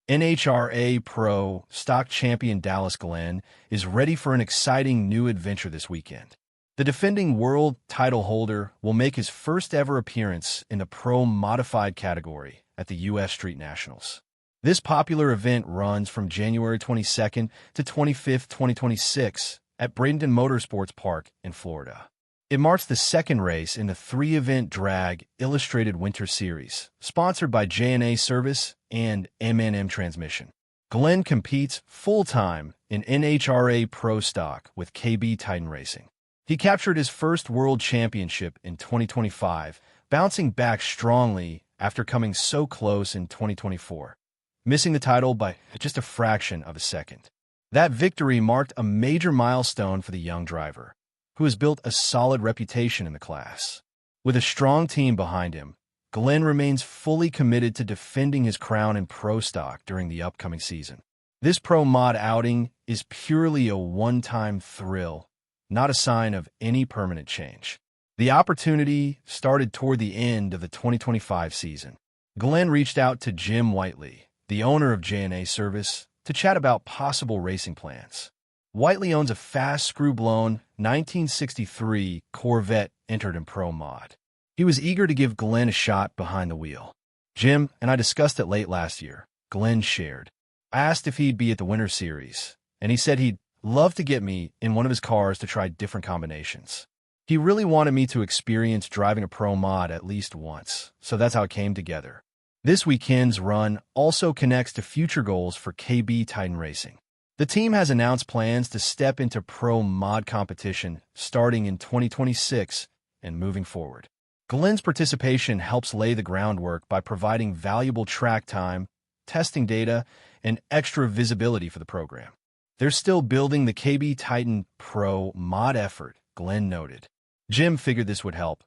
NHRA Pro stock champion Dallas Glenn is ready for an exciting new adventure this weekend. The defending world title holder will make his first ever appearance in the Pro Modified category at the U.S. Street Nationals. This popular event runs from January 22nd to 25th, 2026 at Bradenton Motorsports Park in Florida. It marks the second race in the three-event drag Illustrated Winter Series, sponsored by J&A Service and M&M Transmission. Glenn competes full-time in NHRA Pro Stock with KB Titan Racing. He captured his first world championship in 2025, bouncing back strongly after coming so close in 2024, missing the title by just a fraction of a second. That victory marked a major milestone for the young driver, who has built a solid reputation in the class. With a strong team behind him, Glenn remains fully committed to defending his crown in Pro Stock during the upcoming season. This Pro Mod outing is purely a one-time thrill, not a sign of any permanent change. The opportunity started toward the end of the 2025 season. Glenn reached out to Jim Whiteley, the owner of J&A Service, to chat about possible racing plans. Whiteley owns a fast, screw-blown 1963 Corvette entered in Pro Mod. He was eager to give Glenn a shot behind the wheel. Jim and I discussed it late last year, Glenn shared. I asked if he'd be at the Winter Series, and he said he'd love to get me in one of his cars to try different combinations. He really wanted me to experience driving a Pro Mod at least once, so that's how it came together. This weekend's run also connects to future goals for KB Titan Racing. The team has announced plans to step into Pro Mod competition starting in 2026 and moving forward. Glenn's participation helps lay the groundwork by providing valuable track time, testing data, and extra visibility for the program. They're still building the KB Titan Pro Mod effort, Glenn noted. Jim figured this would help.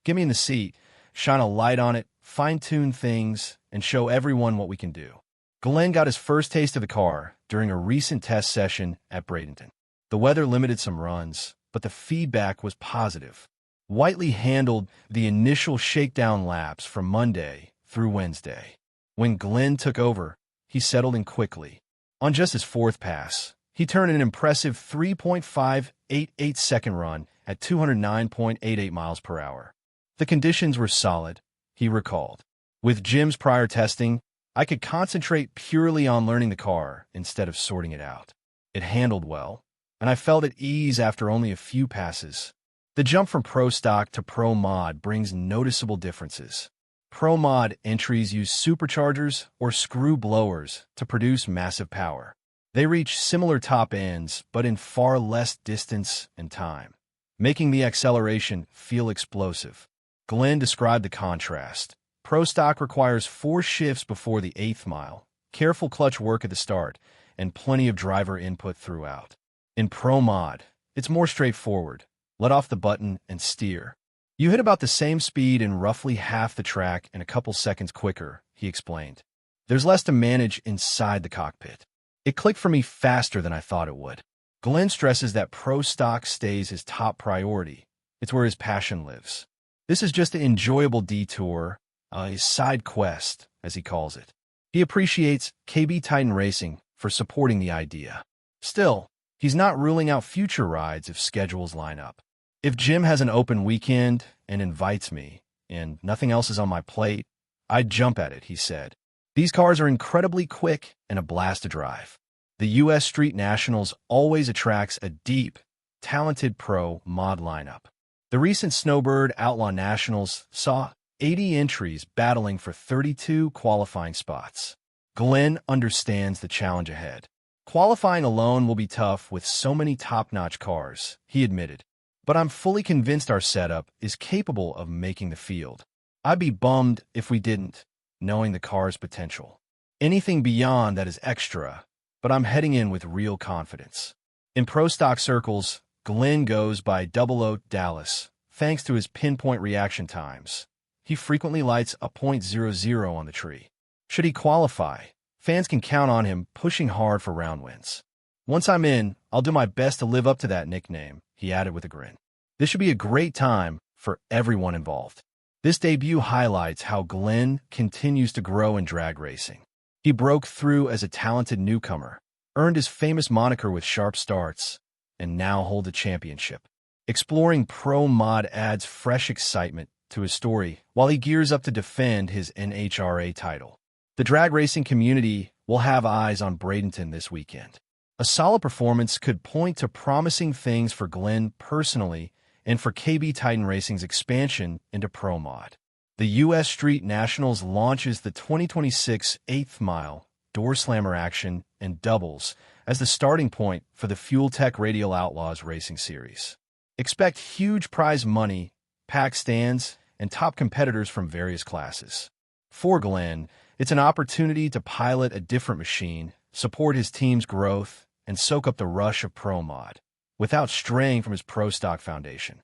Get me in the seat, shine a light on it, fine-tune things, and show everyone what we can do. Glenn got his first taste of the car during a recent test session at Bradenton. The weather limited some runs, but the feedback was positive. Whiteley handled the initial shakedown laps from Monday through Wednesday. When Glenn took over, he settled in quickly. On just his fourth pass, he turned an impressive 3.588-second run at 209.88 miles per hour. The conditions were solid, he recalled. With Jim's prior testing, I could concentrate purely on learning the car instead of sorting it out. It handled well, and I felt at ease after only a few passes. The jump from Pro Stock to Pro Mod brings noticeable differences. Pro Mod entries use superchargers or screw blowers to produce massive power. They reach similar top ends, but in far less distance and time, making the acceleration feel explosive. Glenn described the contrast. Pro Stock requires 4 shifts before the 8th mile, careful clutch work at the start, and plenty of driver input throughout. In Pro Mod, it's more straightforward. Let off the button and steer. You hit about the same speed in roughly half the track and a couple seconds quicker, he explained. There's less to manage inside the cockpit. It clicked for me faster than I thought it would. Glenn stresses that Pro Stock stays his top priority. It's where his passion lives. This is just an enjoyable detour, a side quest, as he calls it. He appreciates KB Titan Racing for supporting the idea. Still, he's not ruling out future rides if schedules line up. If Jim has an open weekend and invites me, and nothing else is on my plate, I'd jump at it, he said. These cars are incredibly quick and a blast to drive. The U.S. Street Nationals always attracts a deep, talented Pro Mod lineup. The recent Snowbird Outlaw Nationals saw 80 entries battling for 32 qualifying spots. Glenn understands the challenge ahead. Qualifying alone will be tough with so many top-notch cars, he admitted. But I'm fully convinced our setup is capable of making the field. I'd be bummed if we didn't, knowing the car's potential. Anything beyond that is extra, but I'm heading in with real confidence. In Pro Stock circles, Glenn goes by 00 Dallas, thanks to his pinpoint reaction times. He frequently lights a .00 on the tree. Should he qualify, fans can count on him pushing hard for round wins. Once I'm in, I'll do my best to live up to that nickname, he added with a grin. This should be a great time for everyone involved. This debut highlights how Glenn continues to grow in drag racing. He broke through as a talented newcomer, earned his famous moniker with sharp starts, and now holds a championship. Exploring Pro Mod adds fresh excitement to his story while he gears up to defend his NHRA title. The drag racing community will have eyes on Bradenton this weekend. A solid performance could point to promising things for Glenn personally and for KB Titan Racing's expansion into Pro Mod. The U.S. Street Nationals launches the 2026 8th Mile, Door Slammer action, and doubles as the starting point for the FuelTech Radial Outlaws racing series. Expect huge prize money, packed stands, and top competitors from various classes. For Glenn, it's an opportunity to pilot a different machine, support his team's growth, and soak up the rush of Pro Mod, without straying from his pro stock foundation.